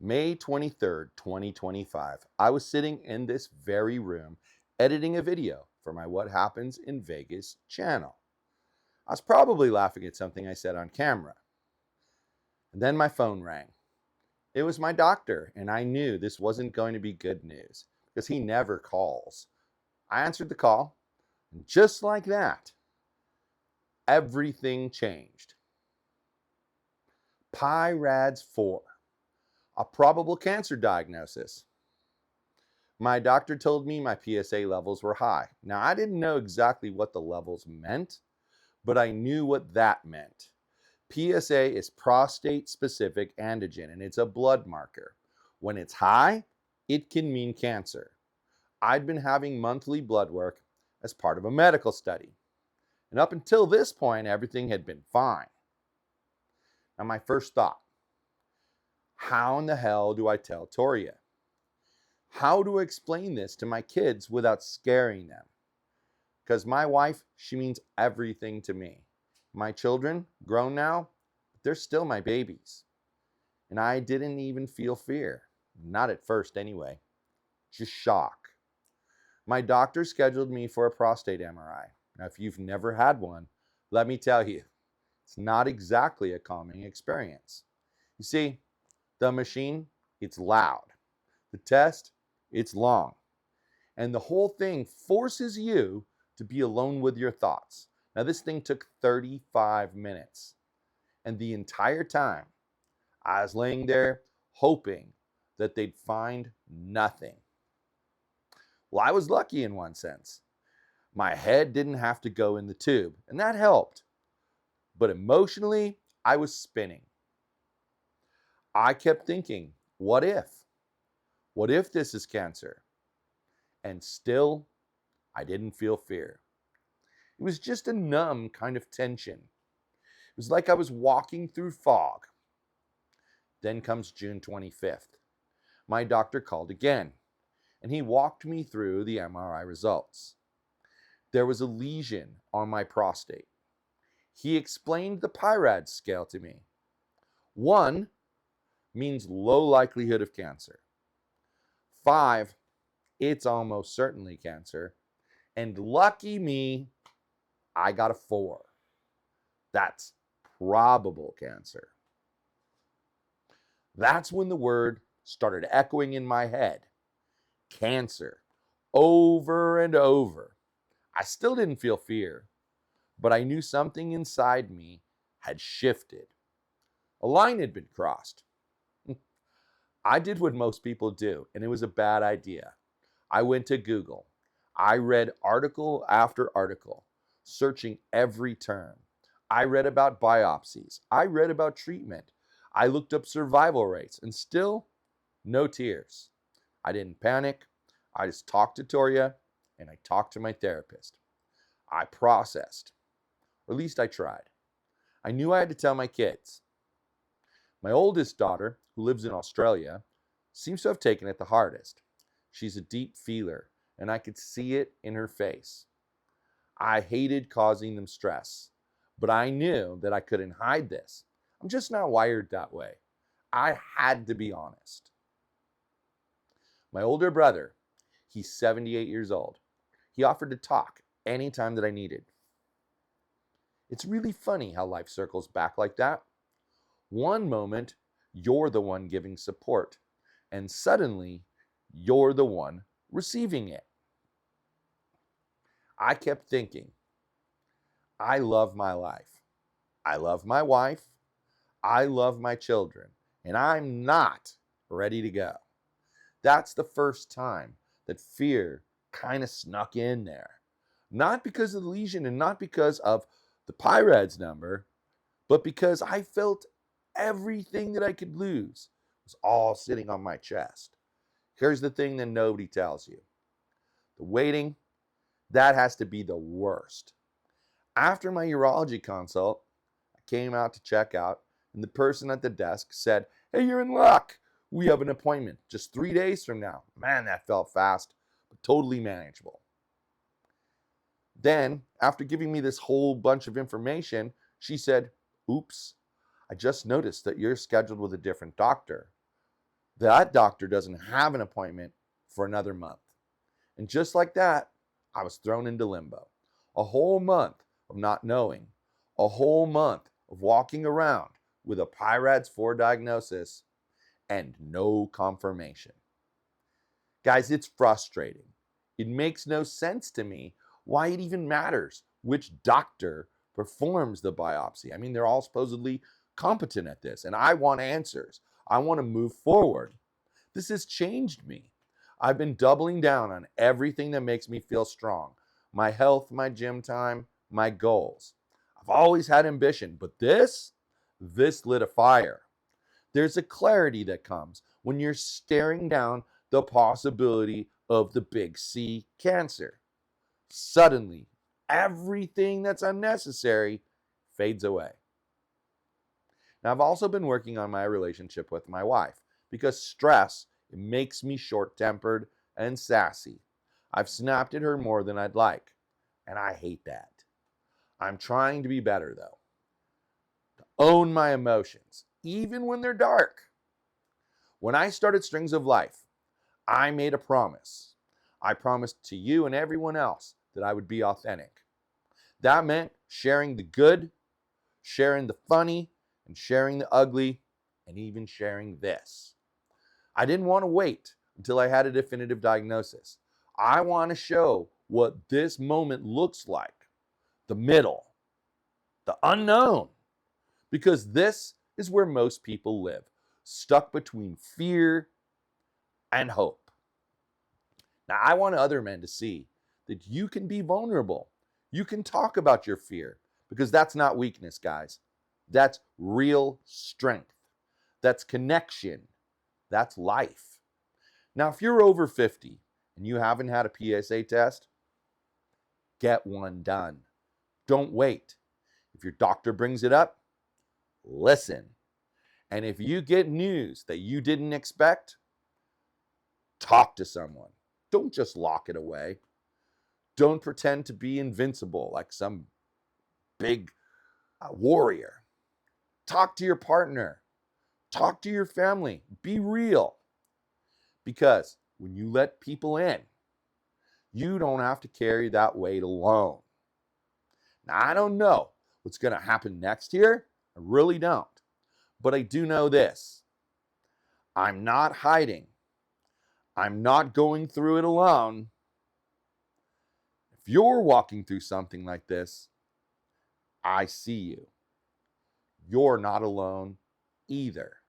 May 23rd, 2025. I was sitting in this very room editing a video for my What Happens in Vegas channel. I was probably laughing at something I said on camera. And then my phone rang. It was my doctor, and I knew this wasn't going to be good news because he never calls. I answered the call, and just like that, everything changed. PI-RADS 4, a probable cancer diagnosis. My doctor told me my PSA levels were high. Now, I didn't know exactly what the levels meant, but I knew what that meant. PSA is prostate specific antigen, and it's a blood marker. When it's high, it can mean cancer. I'd been having monthly blood work as part of a medical study. And up until this point, everything had been fine. Now, my first thought, how in the hell do I tell Toria? How do I explain this to my kids without scaring them? Because my wife, she means everything to me. My children, grown now, but they're still my babies. And I didn't even feel fear. Not at first, anyway. Just shock. My doctor scheduled me for a prostate MRI. Now, if you've never had one, let me tell you, it's not exactly a calming experience. You see, the machine, it's loud. The test, it's long. And the whole thing forces you to be alone with your thoughts. Now, this thing took 35 minutes. And the entire time, I was laying there hoping that they'd find nothing. Well, I was lucky in one sense. My head didn't have to go in the tube, and that helped. But emotionally, I was spinning. I kept thinking, what if? What if this is cancer? And still, I didn't feel fear. It was just a numb kind of tension. It was like I was walking through fog. Then comes June 25th. My doctor called again, and he walked me through the MRI results. There was a lesion on my prostate. He explained the PIRADS scale to me. 1 means low likelihood of cancer. 5, it's almost certainly cancer. And lucky me, I got a 4. That's probable cancer. That's when the word started echoing in my head. Cancer. Over and over. I still didn't feel fear, but I knew something inside me had shifted. A line had been crossed. I did what most people do, and it was a bad idea. I went to Google. I read article after article, searching every term. I read about biopsies. I read about treatment. I looked up survival rates, and still, no tears. I didn't panic. I just talked to Toria, and I talked to my therapist. I processed, or at least I tried. I knew I had to tell my kids. My oldest daughter, who lives in Australia, seems to have taken it the hardest. She's a deep feeler, and I could see it in her face. I hated causing them stress, but I knew that I couldn't hide this. I'm just not wired that way. I had to be honest. My older brother, he's 78 years old. He offered to talk anytime that I needed. It's really funny how life circles back like that. One moment, you're the one giving support, and suddenly, you're the one receiving it. I kept thinking, I love my life. I love my wife. I love my children, and I'm not ready to go. That's the first time that fear kind of snuck in there. Not because of the lesion and not because of the PIRADS number, but because I felt everything that I could lose was all sitting on my chest. Here's the thing that nobody tells you. The waiting, that has to be the worst. After my urology consult, I came out to check out, and the person at the desk said, "Hey, you're in luck. We have an appointment just 3 days from now." Man, that felt fast, but totally manageable. Then, after giving me this whole bunch of information, she said, "Oops, I just noticed that you're scheduled with a different doctor. That doctor doesn't have an appointment for another month. And just like that, I was thrown into limbo. A whole month of not knowing, a whole month of walking around with a PIRADS 4 diagnosis and no confirmation. Guys, it's frustrating. It makes no sense to me why it even matters which doctor performs the biopsy. I mean, they're all supposedly competent at this, and I want answers. I want to move forward. This has changed me. I've been doubling down on everything that makes me feel strong. My health, my gym time, my goals. I've always had ambition, but this lit a fire. There's a clarity that comes when you're staring down the possibility of the big C, cancer. Suddenly, everything that's unnecessary fades away. Now, I've also been working on my relationship with my wife because stress makes me short-tempered and sassy. I've snapped at her more than I'd like, and I hate that. I'm trying to be better, though. To own my emotions, even when they're dark. When I started Strings of Life, I made a promise. I promised to you and everyone else that I would be authentic. That meant sharing the good, sharing the funny, and sharing the ugly, and even sharing this. I didn't want to wait until I had a definitive diagnosis. I want to show what this moment looks like, the middle, the unknown, because this is where most people live, stuck between fear and hope. Now, I want other men to see that you can be vulnerable. You can talk about your fear, because that's not weakness, guys. That's real strength. That's connection. That's life. Now, if you're over 50 and you haven't had a PSA test, get one done. Don't wait. If your doctor brings it up, listen. And if you get news that you didn't expect, talk to someone. Don't just lock it away. Don't pretend to be invincible like some big warrior. Talk to your partner. Talk to your family. Be real. Because when you let people in, you don't have to carry that weight alone. Now, I don't know what's going to happen next year. I really don't. But I do know this. I'm not hiding. I'm not going through it alone. If you're walking through something like this, I see you. You're not alone either.